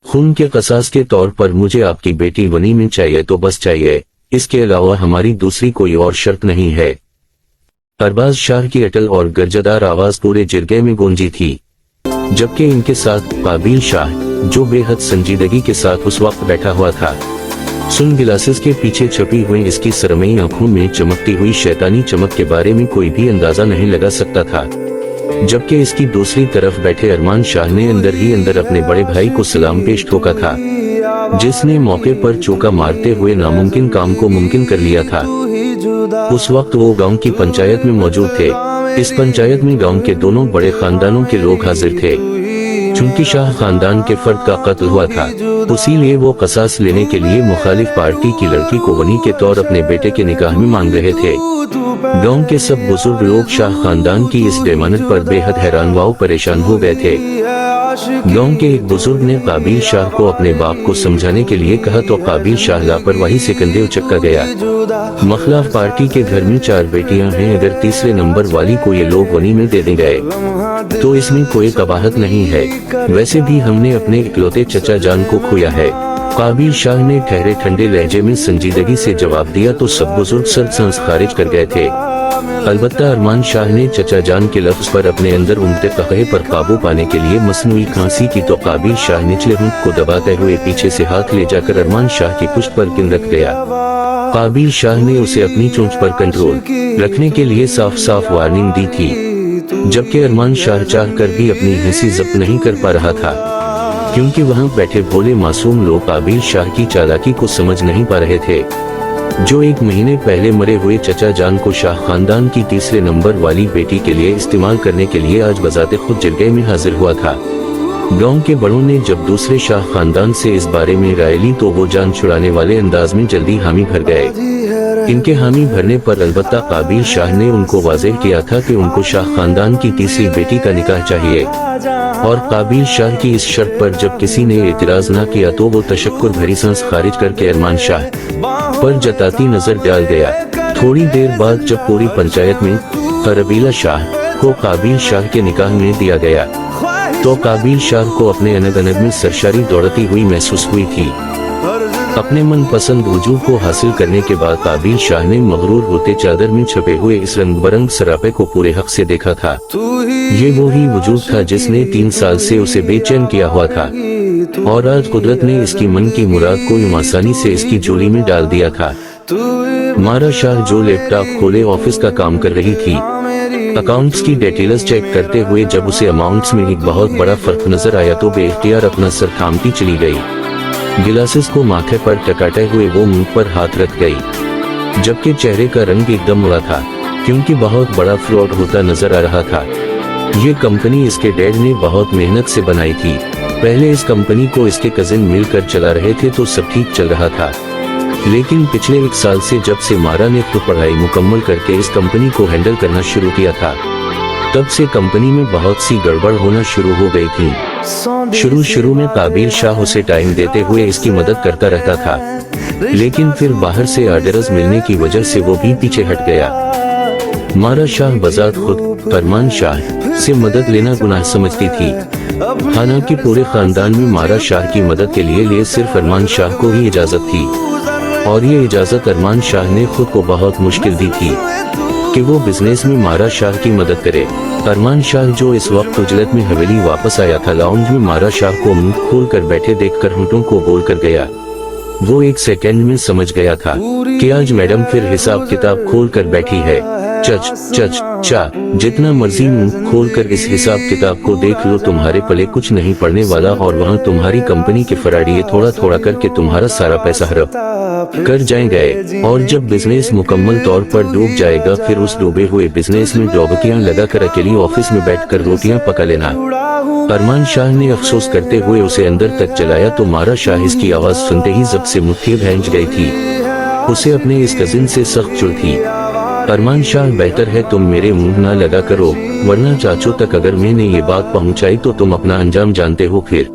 खून के कसास के तौर पर मुझे आपकी बेटी वनी में चाहिए तो बस चाहिए, इसके अलावा हमारी दूसरी कोई और शर्त नहीं है। अरबाज शाह की अटल और गर्जदार आवाज पूरे जिरगे में गूंजी थी, जबकि इनके साथ काबिल शाह, जो बेहद संजीदगी के साथ उस वक्त बैठा हुआ था, सुन गिलासेस के पीछे छपी हुई इसकी सरमई आंखों में चमकती हुई शैतानी चमक के बारे में कोई भी अंदाजा नहीं लगा सकता था। जबकि इसकी दूसरी तरफ बैठे अरमान शाह ने अंदर ही अंदर अपने बड़े भाई को सलाम पेश ठोका था, जिसने मौके पर चौका मारते हुए नामुमकिन काम को मुमकिन कर लिया था। उस वक्त वो गांव की पंचायत में मौजूद थे। इस पंचायत में गांव के दोनों बड़े खानदानों के लोग हाजिर थे। चूंकि शाह खानदान के फर्द का कत्ल हुआ था, इसीलिए वो कसास लेने के लिए मुखालिफ पार्टी की लड़की को वनी के तौर अपने बेटे के निकाह में मांग रहे थे। गांव के सब बुजुर्ग लोग शाह खानदान की इस डिमांड पर बेहद हैरान व परेशान हो गए थे। गांव के एक बुजुर्ग ने काबिल शाह को अपने बाप को समझाने के लिए कहा तो काबिल शाह लापरवाही से कंधे उचक्का गया। मुखलाफ पार्टी के घर में 4 बेटियां हैं, अगर तीसरे नंबर वाली को ये लोग वनी में दे गए तो इसमें कोई कबाहत नहीं है। वैसे भी हमने अपने इकलौते चचा जान को खोया है। काबिल शाह ने ठहरे ठंडे लहजे में संजीदगी से जवाब दिया तो सब बुजुर्ग सरसंस खारिज कर गए थे। अलबत्ता अरमान शाह ने चचा जान के लफ्ज पर अपने अंदर उमड़ते कहे पर काबू पाने के लिए मसनूई खांसी की तो काबिल शाह निचले होंठ को दबाते हुए पीछे से हाथ ले जाकर अरमान शाह की पुष्ट पर किन रख गया। काबिल शाह ने उसे अपनी चोंच पर कंट्रोल रखने के लिए साफ साफ वार्निंग दी थी, जबकि अरमान शाह चाह कर भी अपनी हंसी जब्त नहीं कर पा रहा था, क्योंकि वहां बैठे भोले मासूम लोग काबिल शाह की चालाकी को समझ नहीं पा रहे थे, जो 1 महीने पहले मरे हुए चचा जान को शाह खानदान की तीसरे नंबर वाली बेटी के लिए इस्तेमाल करने के लिए आज बजाते खुद जरगे में हाजिर हुआ था। गांव के बड़ों ने जब दूसरे शाह खानदान से इस बारे में राय ली तो वो जान छुड़ाने वाले अंदाज में जल्दी हामी भर गए। इनके हामी भरने पर अलबत्ता काबिल शाह ने उनको वाज़ेह किया था कि उनको शाह खानदान की तीसरी बेटी का निकाह चाहिए, और काबिल शाह की इस शर्त पर जब किसी ने एतराज न किया तो वो तशक्कुर भरी सांस खारिज करके अरमान शाह पर जताती नजर डाल गया। थोड़ी देर बाद जब पूरी पंचायत में करबीला शाह को काबिल शाह के निकाह में दिया गया तो काबिल शाह को अपने अनग अनग में सरशारी दौड़ती हुई महसूस हुई थी। अपने मनपसंद वजूद को हासिल करने के बाद काबिल शाह ने मगरूर होते चादर में छपे हुए इस रंग बरंग सरापे को पूरे हक से देखा था। ये वो ही वजूद था जिसने 3 साल से उसे बेचैन किया हुआ था, और आज कुदरत ने इसकी मन की मुराद को आसानी से इसकी झोली में डाल दिया था। मारा शाह जो लैपटॉप खोले ऑफिस का काम कर रही थी, अकाउंट्स की डिटेल्स चेक करते हुए जब उसे अमाउंट्स में एक बहुत बड़ा फर्क नजर आया तो बेइख्तियार अपना सर थामती चली गई। गिलासेस को माथे पर टकाते हुए वो मुंह पर हाथ रख गई, जबकि चेहरे का रंग एकदम उड़ा था, क्योंकि बहुत बड़ा फ्रॉड होता नजर आ रहा था। ये कंपनी इसके डैड ने बहुत मेहनत से बनाई थी। पहले इस कंपनी को इसके कजिन मिलकर चला रहे थे तो सब ठीक चल रहा था, लेकिन पिछले 1 साल से जब से मारा ने खुद पढ़ाई मुकम्मल करके इस कंपनी को हैंडल करना शुरू किया था, तब से कंपनी में बहुत सी गड़बड़ होना शुरू हो गई थी। शुरू में काबिल शाह उसे टाइम देते हुए इसकी मदद करता रहता था, लेकिन फिर बाहर से ऑर्डर्स मिलने की वजह से वो भी पीछे हट गया। मारा शाह बजात खुद अरमान शाह से मदद लेना गुनाह समझती थी, हालांकि पूरे खानदान में मारा शाह की मदद के लिए सिर्फ अरमान शाह को ही इजाजत थी, और ये इजाजत अरमान शाह ने खुद को बहुत मुश्किल दी थी कि वो बिजनेस में मारा शाह की मदद करे। अरमान शाह जो इस वक्त उजलत में हवेली वापस आया था, लाउंज में मारा शाह को मुंह खोल कर बैठे देखकर होंठों को बोल कर गया। वो 1 सेकंड में समझ गया था कि आज मैडम फिर हिसाब किताब खोल कर बैठी है। चा जितना मर्जी मुंह खोल कर इस हिसाब किताब को देख लो, तुम्हारे पले कुछ नहीं पड़ने वाला, और वहाँ तुम्हारी कंपनी के फराडिये थोड़ा थोड़ा करके तुम्हारा सारा पैसा हड़प कर जाएंगे, और जब बिजनेस मुकम्मल तौर पर डूब जाएगा फिर उस डूबे हुए बिजनेस में डुबकियां लगाकर अकेली ऑफिस में बैठकर रोटियां पका लेना। अरमान शाह ने अफसोस करते हुए उसे अंदर तक चलाया तो मारा शाह इसकी आवाज सुनते ही जब से मुट्ठी भैंज गई थी। उसे अपने इस कजिन से सख्त चिढ़ थी। अरमान शाह, बेहतर है तुम मेरे मुंह ना लगा करो, वरना चाचू तक अगर मैंने ये बात पहुंचाई तो तुम अपना अंजाम जानते हो। फिर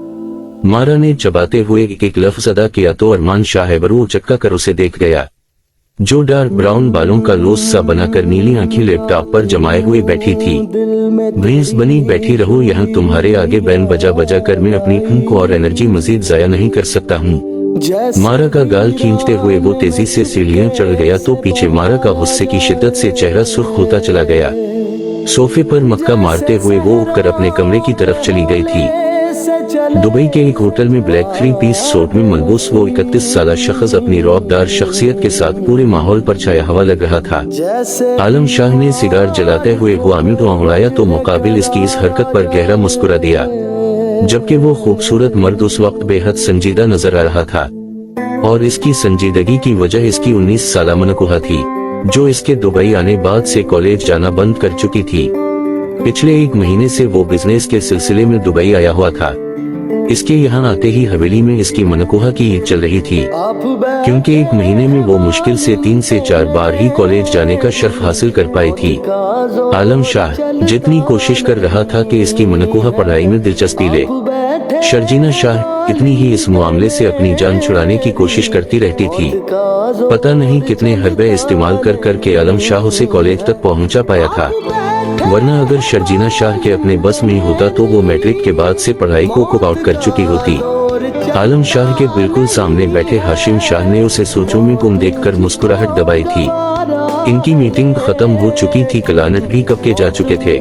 मारा ने चबाते हुए एक लफ्ज अदा किया तो अरमान शाह बरू चक्का कर उसे देख गया। जो डार्क ब्राउन बालों का लोस सा बनाकर नीली आंखें लैपटॉप पर जमाए हुए बैठी थी। भैंस बनी बैठी रहो यहाँ तुम्हारे आगे बैन बजा बजा कर मैं अपनी फुंक और एनर्जी मजीद जाया नहीं कर सकता हूँ। मारा का गाल खींचते हुए वो तेजी से सीढ़ियां चढ़ गया तो पीछे मारा का गुस्से की शिद्दत से चेहरा सुर्ख होता चला गया। सोफे पर मक्का मारते हुए वो उठकर अपने कमरे की तरफ चली गई थी। दुबई के एक होटल में ब्लैक 3-पीस सूट में मलबूस वो 31 साला शख्स अपनी रौबदार शख्सियत के साथ पूरे माहौल पर छाया हवा लग रहा था। आलम शाह ने सिगार जलाते हुए गुआमी तो उड़ाया तो मुकाबिल इसकी इस हरकत पर गहरा मुस्कुरा दिया, जबकि वो खूबसूरत मर्द उस वक्त बेहद संजीदा नजर आ रहा था और इसकी संजीदगी की वजह इसकी 19 साला मनकुहा थी, जो इसके दुबई आने बाद से कॉलेज जाना बंद कर चुकी थी। पिछले 1 महीने से वो बिजनेस के सिलसिले में दुबई आया हुआ था। इसके यहाँ आते ही हवेली में इसकी मनकुहा की ईद चल रही थी, क्योंकि 1 महीने में वो मुश्किल से 3 से 4 बार ही कॉलेज जाने का शर्फ हासिल कर पाई थी। आलम शाह जितनी कोशिश कर रहा था कि इसकी मनकुहा पढ़ाई में दिलचस्पी ले, शर्जीना शाह इतनी ही इस मामले से अपनी जान छुड़ाने की कोशिश करती रहती थी। पता नहीं कितने हरबे इस्तेमाल कर कर के आलम शाह उसे कॉलेज तक पहुंचा पाया था, वरना अगर शर्जीना शाह के अपने बस में होता तो वो मैट्रिक के बाद से पढ़ाई को कुक आउट कर चुकी होती। आलम शाह के बिल्कुल सामने बैठे हाशिम शाह ने उसे सोचों में गुम देखकर मुस्कुराहट दबाई थी। इनकी मीटिंग खत्म हो चुकी थी, कलानट भी कब के जा चुके थे,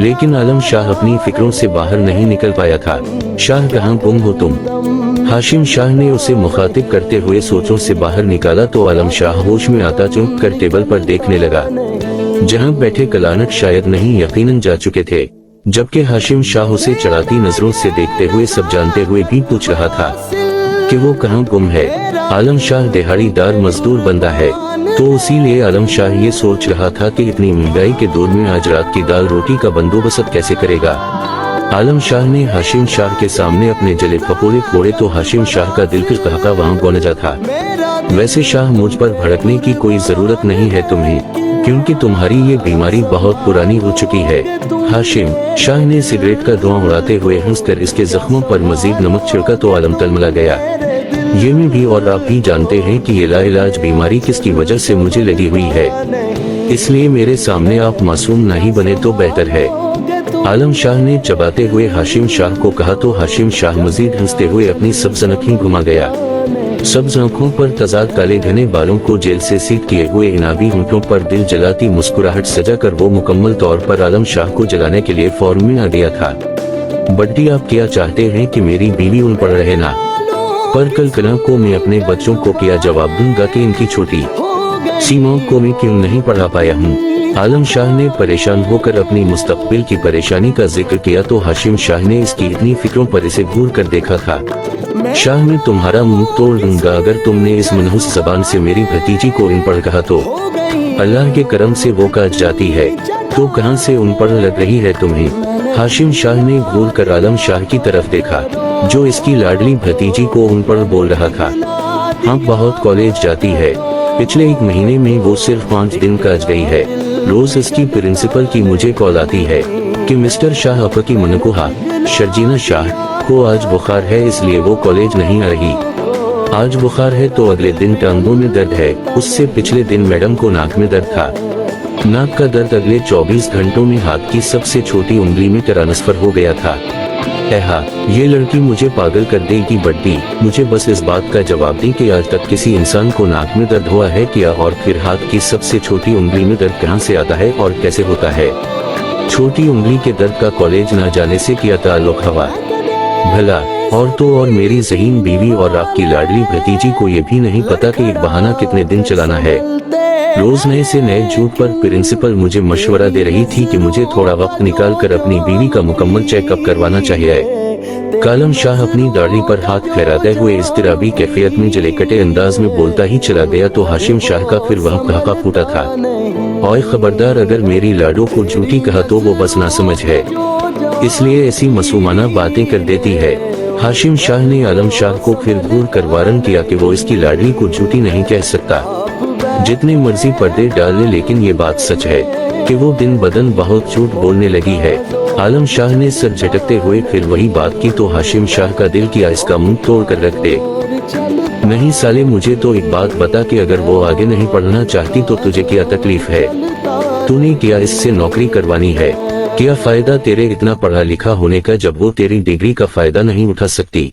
लेकिन आलम शाह अपनी फिक्रों से बाहर नहीं निकल पाया था। शाह कहाँ गुम हो तुम? हाशिम शाह ने उसे मुखातिब करते हुए सोचों से बाहर निकाला तो आलम शाह होश में आता चौंक कर टेबल पर देखने लगा, जहां बैठे कलानट शायद नहीं यकीनन जा चुके थे, जबकि हाशिम शाह उसे चढ़ाती नजरों से देखते हुए सब जानते हुए भी पूछ रहा था कि वो कहाँ गुम है। आलम शाह दिहाड़ीदार मजदूर बंदा है, तो इसीलिए आलम शाह ये सोच रहा था कि इतनी महंगाई के दौर में आज रात की दाल रोटी का बंदोबस्त कैसे करेगा। आलम शाह ने हाशिम शाह के सामने अपने जले फपोले फोड़े तो हाशिम शाह का दिलकश कहका वहाँ गौनजा था। वैसे शाह, मुझ पर भड़कने की कोई जरूरत नहीं है तुम्हें, क्योंकि तुम्हारी ये बीमारी बहुत पुरानी हो चुकी है। हाशिम शाह ने सिगरेट का धुआं उड़ाते हुए हंसकर इसके जख्मों पर मजीद नमक छिड़का तो आलम तलमला गया। ये मैं भी और आप भी जानते हैं कि ये लाइलाज बीमारी किसकी वजह से मुझे लगी हुई है, इसलिए मेरे सामने आप मासूम नहीं बने तो बेहतर है। आलम शाह ने चबाते हुए हाशिम शाह को कहा तो हाशिम शाह मजीद हंसते हुए अपनी सब्ज आँखें घुमा गया। सब्ज आँखों पर तजाद काले घने बालों को जेल से सीट किए हुए इनाबी होंठों पर दिल जलाती मुस्कुराहट सजा कर वो मुकम्मल तौर पर आलम शाह को जलाने के लिए फॉर्म में आ गया था। बड्डी, आप क्या चाहते हैं कि मेरी बीवी अनपढ़ रहे ना? पर कल कला को मैं अपने बच्चों को क्या जवाब दूंगा कि इनकी छोटी सीमाओं को मैं क्यों नहीं पढ़ा पाया हूँ? आलम शाह ने परेशान होकर अपनी मुस्तकबिल की परेशानी का जिक्र किया तो हाशिम शाह ने इसकी इतनी फिक्रों पर इसे घूर कर देखा था। शाह, मैं तुम्हारा मुंह तोड़ दूंगा अगर तुमने इस मनहूस जबान से मेरी भतीजी को अनपढ़ कहा तो। अल्लाह के करम से वो काज जाती है, तो कहाँ से अनपढ़ लग रही है तुम्हें? हाशिम शाह ने घूर कर आलम शाह की तरफ देखा, जो इसकी लाडली भतीजी को अनपढ़ बोल रहा था। हाँ, बहुत कॉलेज जाती है, पिछले 1 महीने में वो सिर्फ 5 दिन काज गई है। रोज इसकी प्रिंसिपल की मुझे कॉल आती है कि मिस्टर शाह, आपकी मनकुहा शर्जीना शाह को आज बुखार है, इसलिए वो कॉलेज नहीं आ रही। आज बुखार है तो अगले दिन टांगों में दर्द है, उससे पिछले दिन मैडम को नाक में दर्द था। नाक का दर्द अगले 24 घंटों में हाथ की सबसे छोटी उंगली में ट्रांसफर हो गया था। ऐहा, ये लड़की मुझे पागल कर देगी। बड्डी, मुझे बस इस बात का जवाब दी कि आज तक किसी इंसान को नाक में दर्द हुआ है क्या, और फिर हाथ की सबसे छोटी उंगली में दर्द कहाँ से आता है और कैसे होता है? छोटी उंगली के दर्द का कॉलेज न जाने से क्या ताल्लुक हवा? भला और तो और मेरी ज़हीन बीवी और आपकी लाडली भतीजी को ये भी नहीं पता कि एक बहाना कितने दिन चलाना है। रोज नए से नए झूठ पर प्रिंसिपल मुझे मशवरा दे रही थी कि मुझे थोड़ा वक्त निकाल कर अपनी बीवी का मुकम्मल चेकअप करवाना चाहिए। कालम शाह अपनी दाढ़ी पर हाथ फहराते हुए इज़्तिराबी कैफियत में जले कटे अंदाज में बोलता ही चला गया तो हाशिम शाह का फिर वह कहका फूटा था, और खबरदार, अगर मेरी लाडो को झूठी कहा तो वो बस ना समझ है, इसलिए ऐसी मासूमाना बातें कर देती है। हाशिम शाह ने आलम शाह को फिर घूर कर वारन किया कि वो इसकी लाडली को झूठी नहीं कह सकता, जितने मर्जी पर्दे डाल ले, लेकिन ये बात सच है कि वो दिन बदन बहुत झूठ बोलने लगी है। आलम शाह ने सर झटकते हुए फिर वही बात की तो हाशिम शाह का दिल किया इसका मुंह तोड़ कर रख दे। नहीं साले, मुझे तो एक बात बता कि अगर वो आगे नहीं पढ़ना चाहती तो तुझे क्या तकलीफ है? तूने क्या इससे नौकरी करवानी है? क्या फायदा तेरे इतना पढ़ा लिखा होने का जब वो तेरी डिग्री का फायदा नहीं उठा सकती?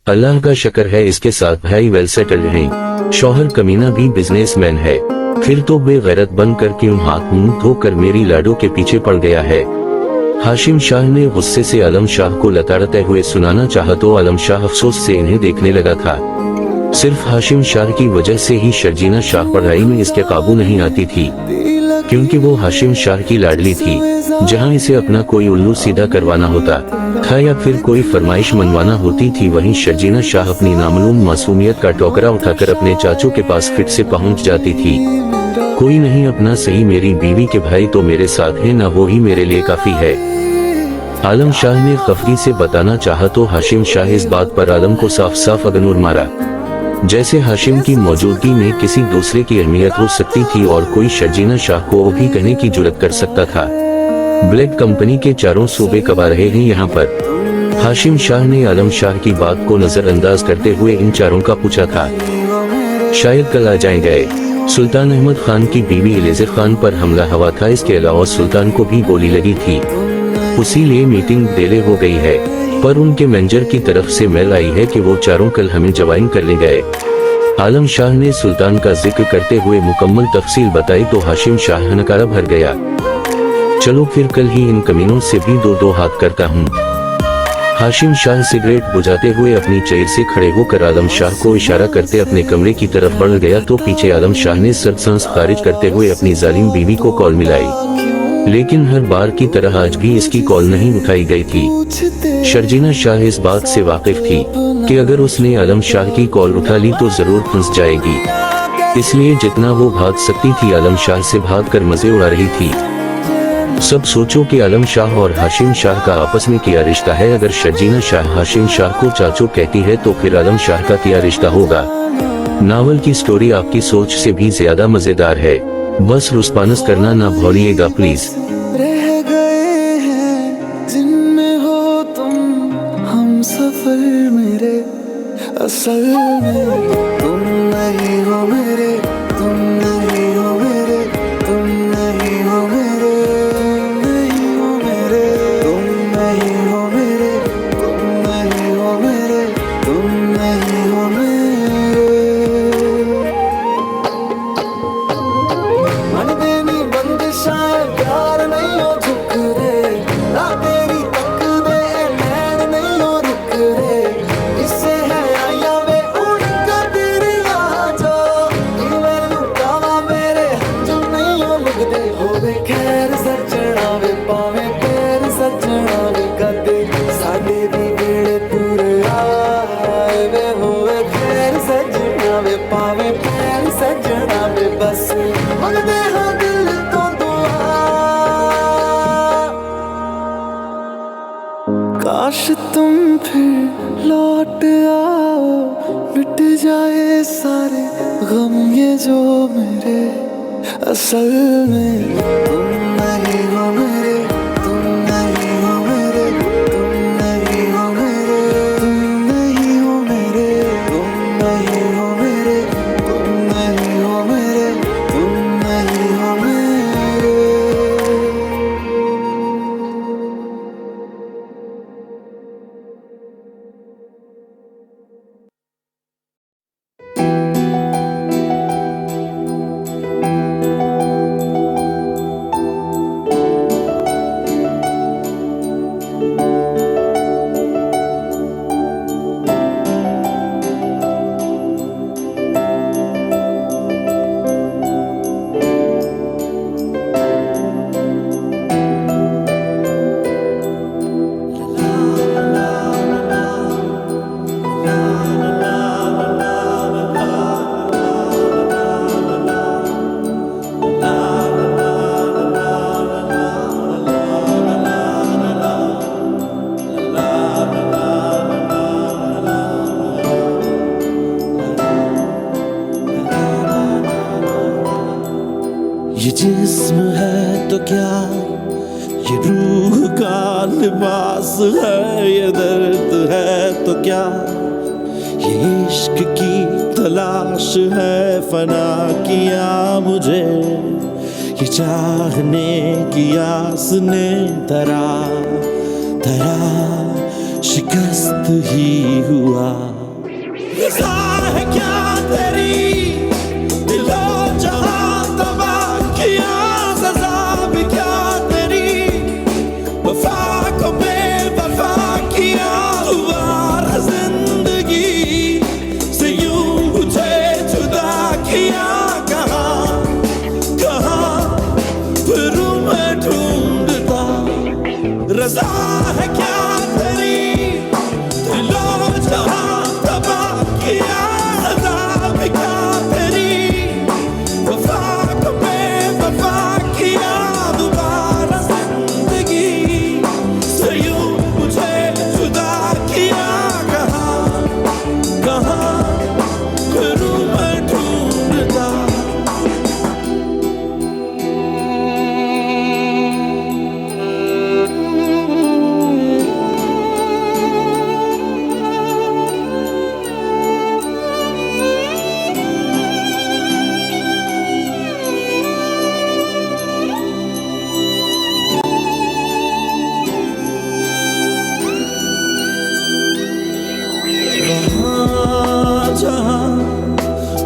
अल्लाह का शुक्र है इसके साथ भाई वेल सेटल्ड हैं। शौहर कमीना भी बिजनेसमैन है। फिर तो बेगैरत बनकर क्यों हाथ मुंह धोकर मेरी लाडो के पीछे पड़ गया है? हाशिम शाह ने गुस्से से आलम शाह को लताड़ते हुए सुनाना चाहा तो आलम शाह अफसोस से इन्हें देखने लगा था। सिर्फ हाशिम शाह की वजह से ही शर्जीना शाह पढ़ाई में इसके काबू नहीं आती थी, क्योंकि वो हाशिम शाह की लाडली थी। जहां इसे अपना कोई उल्लू सीधा करवाना होता था या फिर कोई फरमाइश मनवाना होती थी, वहीं शर्जीना शाह अपनी नामालूम मासूमियत का टोकरा उठाकर अपने चाचू के पास फिट से पहुंच जाती थी। कोई नहीं अपना सही मेरी बीवी के भाई तो मेरे साथ है ना, वो ही मेरे लिए काफी है। आलम शाह ने खफगी से बताना चाहा तो हाशिम शाह इस बात पर आलम को साफ साफ अगनूर मारा, जैसे हाशिम की मौजूदगी में किसी दूसरे की अहमियत हो सकती थी और कोई शर्जीना शाह को भी कहने की जुर्रत कर सकता था। ब्लैक कंपनी के चारों सूबे कबा रहे हैं यहाँ पर। हाशिम शाह ने आलम शाह की बात को नजरअंदाज करते हुए इन चारों का पूछा था, शायद कल आ जाएंगे। सुल्तान अहमद खान की बीवी इलेज़र खान पर हमला हुआ था, इसके अलावा सुल्तान को भी गोली लगी थी, उसी लिए मीटिंग डिले हो गई है। पर उनके मैनेजर की तरफ से मेल आई है कि वो चारों कल हमें ज्वाइन करने गए। आलम शाह ने सुल्तान का जिक्र करते हुए मुकम्मल तफसील बताई तो हाशिम शाह नकारा भर गया। चलो फिर कल ही इन कमीनों से भी दो हाथ करता हूँ। हाशिम शाह सिगरेट बुझाते हुए अपनी चेयर से खड़े होकर आलम शाह को इशारा करते अपने कमरे की तरफ बढ़ गया तो पीछे आलम शाह ने सर्द सांस खारिज करते हुए अपनी जालिम बीवी को कॉल मिलाई, लेकिन हर बार की तरह आज भी इसकी कॉल नहीं उठाई गई थी। शर्जीना शाह इस बात से वाकिफ थी कि अगर उसने आलम शाह की कॉल उठा ली तो जरूर फंस जाएगी, इसलिए जितना वो भाग सकती थी आलम शाह से भागकर मजे उड़ा रही थी। सब सोचो कि आलम शाह और हाशिम शाह का आपस में क्या रिश्ता है। अगर शर्जीना शाह हाशिम शाह को चाचू कहती है तो फिर आलम शाह का क्या रिश्ता होगा? नावल की स्टोरी आपकी सोच से भी ज्यादा मजेदार है, बस रिस्पॉन्स करना ना भूलिएगा प्लीज। रह गए हैं जिनमें हो तुम हम सफर मेरे, असल में तुम नहीं हो मेरे, तुम नहीं हो मेरे, तुम नहीं हो मेरे, नहीं हो मेरे, तुम नहीं हो मेरे, तुम नहीं हो मेरे, तुम नहीं हो मेरे। मन देनी बंदिशां प्यार नहीं हो झुक दे, ना तेरी तक दे नैन नहीं हो रुक दे, इससे है आया वे उड़ का तेरी आ जो मैनू कावा मेरे जो नहीं हो लुक दे होवे खैर सजना वे पावे पैर सजना वे कदे साडे भी वेड़े दूर आए वे होवे खैर सजना वे पावे पैर सजना वे बस मंगदे हाँ दिल तो दुआ। काश तुम फिर लौट आओ, मिट जाए सारे गम ये जो मेरे, असल में तुम नहीं हो मेरे, तुम नहीं हो मेरे, तुम नहीं हो मेरे, तुम नहीं हो मेरे, तुम नहीं हो मेरे, तुम नहीं हो मेरे, तुम नहीं हो मेरे। ये जिस्म है तो क्या, ये रूह का लिबास है, ये दर्द है तो क्या, ये इश्क की तलाश है फना किया मुझे, ये चाहने की आस ने तरा तरा शिकस्त ही हुआ। रज़ा है क्या तेरी दिलो जहां तबाह किया, सज़ा भी क्या तेरी वफा को बेवफा किया। दोबारा जिंदगी से यूं मुझे जुदा किया, कहाँ कहाँ फिरूं मैं ढूंढता। रज़ा है क्या तेरी दिलो जहां तबाह किया, सज़ा भी क्या तेरी वफा को बेवफा किया। दोबारा जिंदगी से यूं मुझे जुदा किया, कहाँ कहाँ फिरूं मैं ढूंढता। वहाँ जहाँ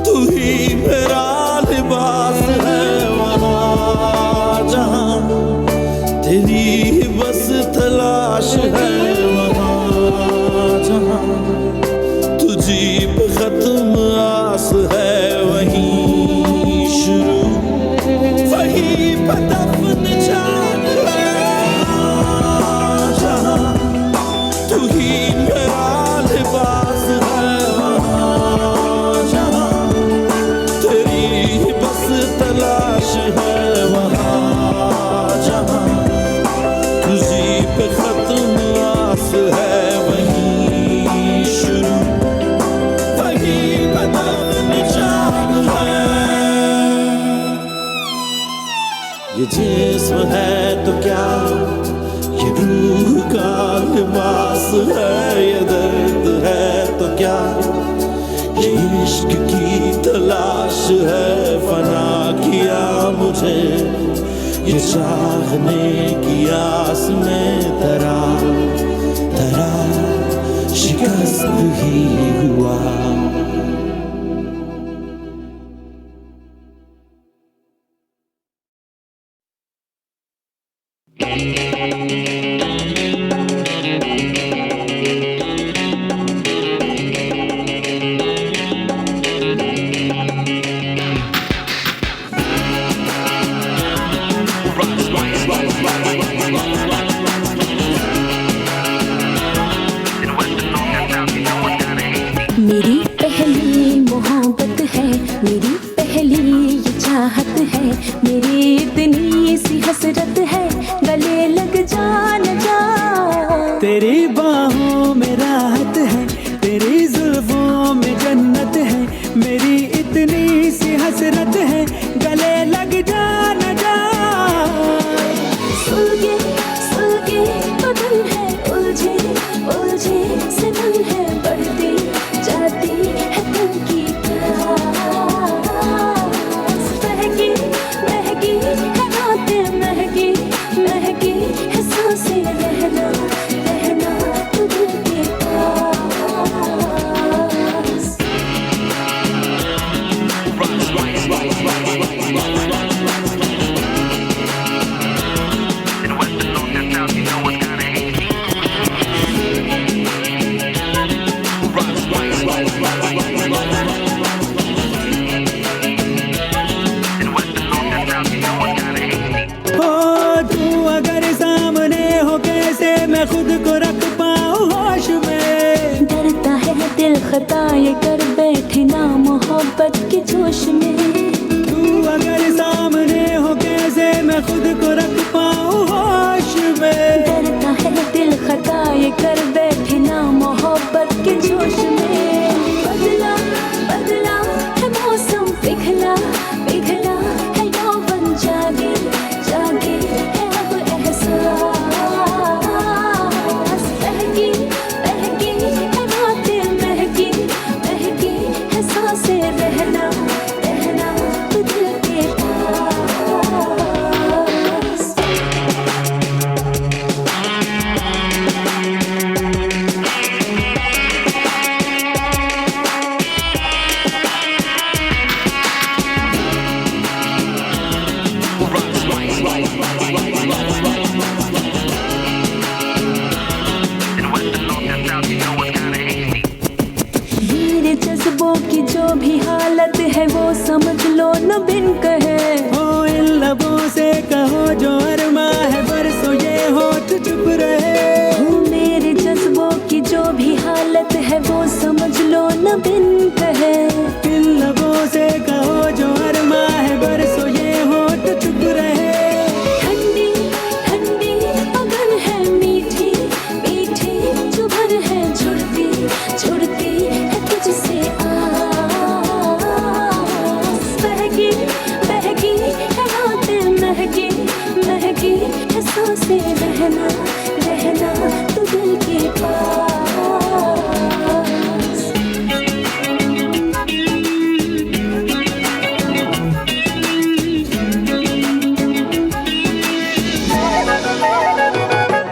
तू ही मेरा लिबास है, वहाँ जहाँ तेरी ही बस तलाश है, वहाँ जहाँ तुझी पे खत्म आस है, वहीं शुरू वहीं पे दफन जान है। वहाँ जहाँ तू ही मेरा लिबास है, वहाँ जहाँ तेरी ही बस तलाश है, वहाँ जहाँ तुझी पे खत्म आस है, वहीं शुरू वहीं पे दफन जान है। ये जिस्म है तो क्या, ये रूह का लिबास है, ये दर्द है तो क्या, ये इश्क की तलाश है। फना किया मुझे ये चाहने की आस में तरा तरा शिकस्त ही हुआ। मेरी पहली मोहब्बत है, मेरी पहली ये चाहत है, मेरी इतनी सी हसरत है, गले लग जा न जा। तेरी बाहों में राहत है, तेरी जुल्फों में जन्नत है, मेरी इतनी सी हसरत है, गले लग जा न जा। सुलगे सुलगे बदन है, उलझे उलझे सनम है, बढ़ती जाती है दिल की प्यास। महकी महकी है रातें, महकी से कहो जो अरमा है, बरसों ये होठ चुप रहे। हो मेरे जज्बों की जो भी हालत है वो समझ लो न बिन कहे। इन लबों से कहो जो अरमा है, बरसों ये होठ चुप रहे। ठंडी ठंडी पवन है, मीठी मीठी चुभन है, जुड़ती जुड़ती है तुझसे आस। बहकी बहकी है रातें, महकी महकी है सांसें, रहना रहना तू दिल के पास।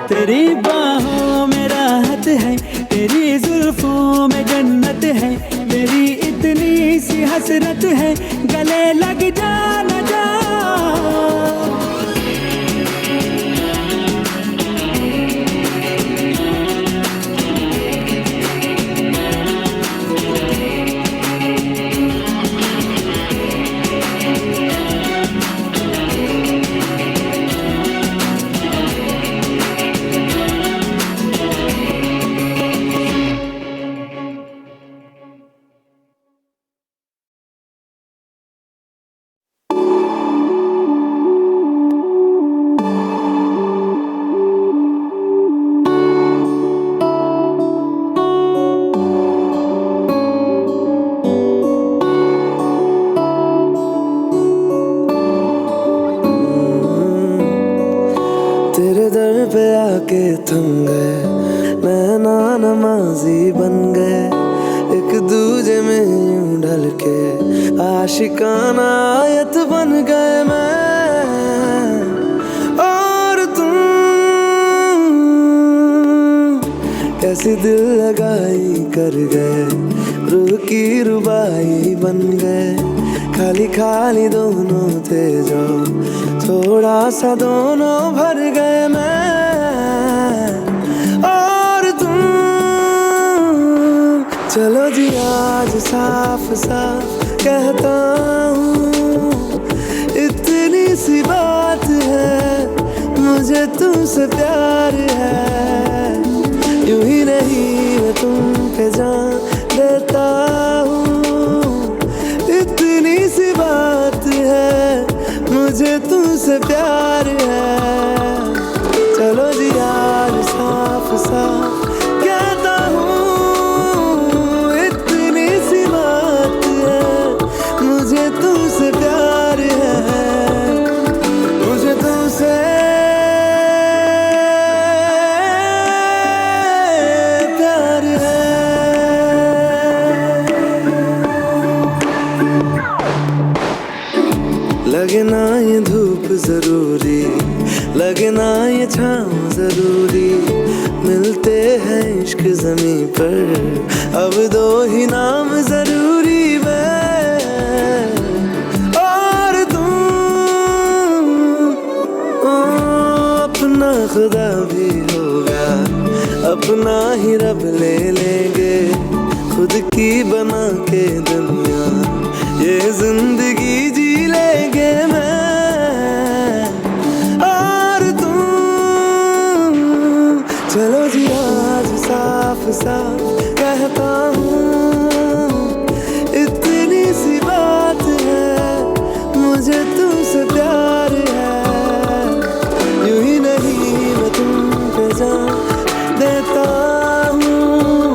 तेरी बाहों में राहत है, तेरी जुल्फों में जन्नत है, मेरी इतनी सी हसरत है, गले लग जा न जा। तेरे दर पे आके थम गए, नैना नमाजी बन गए, एक दूजे में यूं ढल के आशिकाना आयत बन गए मैं और तुम। कैसी दिल लगाई कर गए, रूह की रुबाई बन गए, खाली खाली दोनों थे जो थोड़ा सा दोनों भर गए मैं और तुम। चलो जी आज साफ साफ कहता हूँ, इतनी सी बात है, मुझे तुमसे प्यार है। यूं ही नहीं मैं तुम पे जान देता हूँ, इतनी सी बात है, मुझे तुमसे प्यार है। चलो जी आज साफ साफ कहता हूँ, इतनी सी बात है, मुझे तुमसे प्यार है, मुझे तुमसे प्यार है। लगे ना ये धूप जरूरी, लगे ना ये छाँव जरूरी, मिलते हैं इश्क ज़मीं पर, अब दो ही नाम जरूरी मैं और तुम। अपना खुदा भी होगा, अपना ही रब ले लेंगे, खुद की बना के दुनिया ये जिंदगी जी लेंगे मैं और तुम। चलो जी आज साफ साफ कहता हूँ, इतनी सी बात है, मुझे तुमसे प्यार है। यूं ही नहीं मैं तुम पे जान देता हूँ,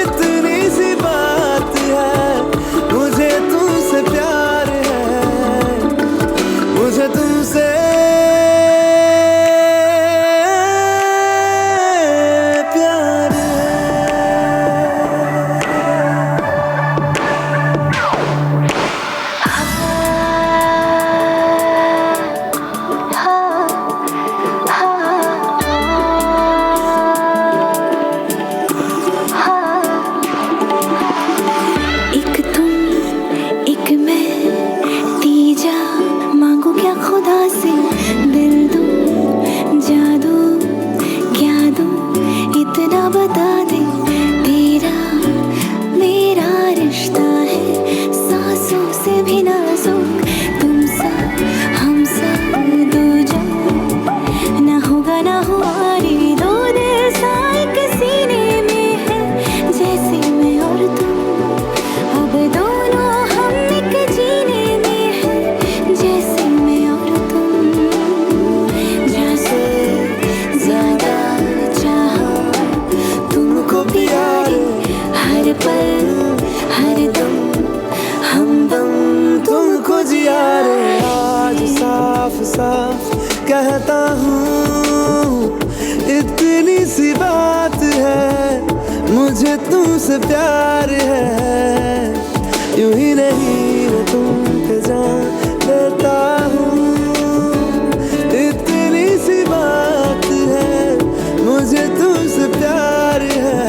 इतनी सी बात है, मुझे तुमसे प्यार है, मुझे तुमसे प्यार है। एक तुम एक मैं, तीजा मांगू क्या खुदा से, दिल दूं जादू क्या दूं इतना बता दे। तेरा मेरा रिश्ता है सांसों से भी नाजुक, तुम सा हम सा कहता हूँ इतनी सी बात है, मुझे तुमसे प्यार है, यूं ही नहीं मैं तुम पे जान देता हूँ। इतनी सी बात है, मुझे तुमसे प्यार है,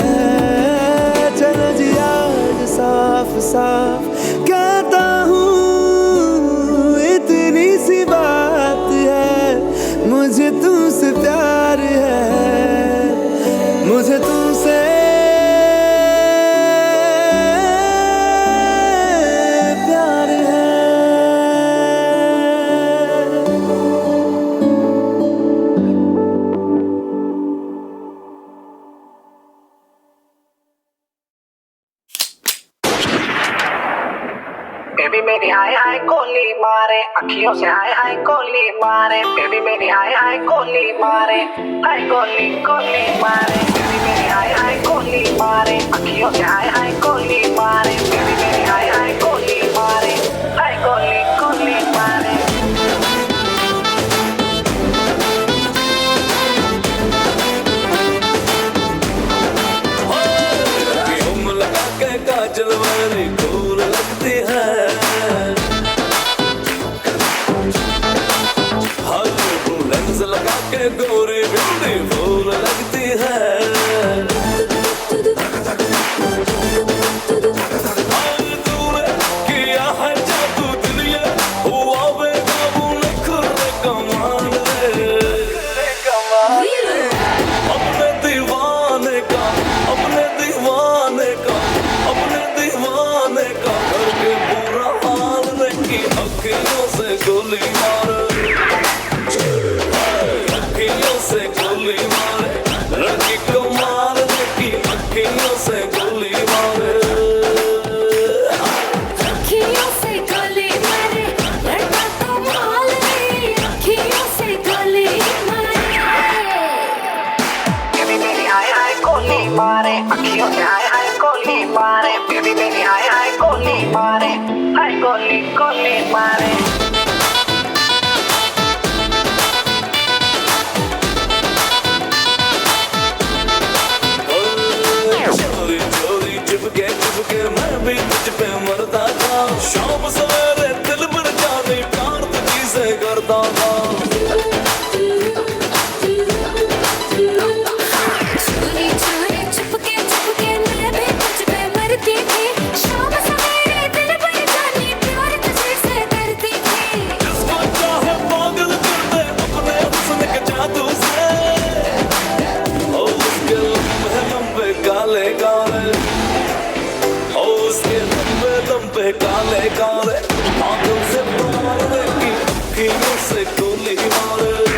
चलो जी आज साफ साफ कहता हूँ इतनी सी बात है, मुझे तुमसे प्यार है, मुझे तुमसे प्यार है। बेबी मेरी हाय हाय गोली मारे, अखियों से हाय हाय गोली मारे, बेबी मेरी हाय हाय गोली मारे, हाय गोली गोली मारे, बेबी मेरी हाय हाय गोली मारे, अखियों से हाय हाय गोली मारे, बेबी मेरी हाय हाय गोली मारे, हाय गोली गोली मारे। हम लगा के काजल वाली दूर लगती है, लेंस लगा के गोरी बिंदी फूल लगती है। तूने किया है जादू दुनिया, हुआ बेकाबू नखरे कमाल रे कमाल रे। अपने दीवाने का अपने दीवाने का अपने दीवाने का करके बुरा हाल नहीं, अखियों से गोली मार, अखियों से गोली मारे, लड़की को मारने की अखियों से गोली मारे। अखियों से गोली मारे, लड़का तो माल रे, अखियों से गोली मारे। बेबी मेरी हाय हाय गोली मारे, अखियों से हाय हाय गोली मारे, बेबी मेरी हाय हाय गोली मारे, हाय गोली गोली मारे। चोरी चोरी चुपके मैं भी तुझ पे मरता था, शाम सवेरे दिल भर जाने प्यार तुझी से करता था। चोरी चोरी चुपके मैं भी तुझ पे मरती थी, शाम सवेरे दिल भर जाने प्यार तुझे से करती थी। जिसको चाहे पागल कर दे अपने हुस्न के जादू से, ओ उसके लंबे लंबे काले काले, ओ उसके लंबे लंबे काले काले, आंखों से मारने की अखियों से गोली मारे।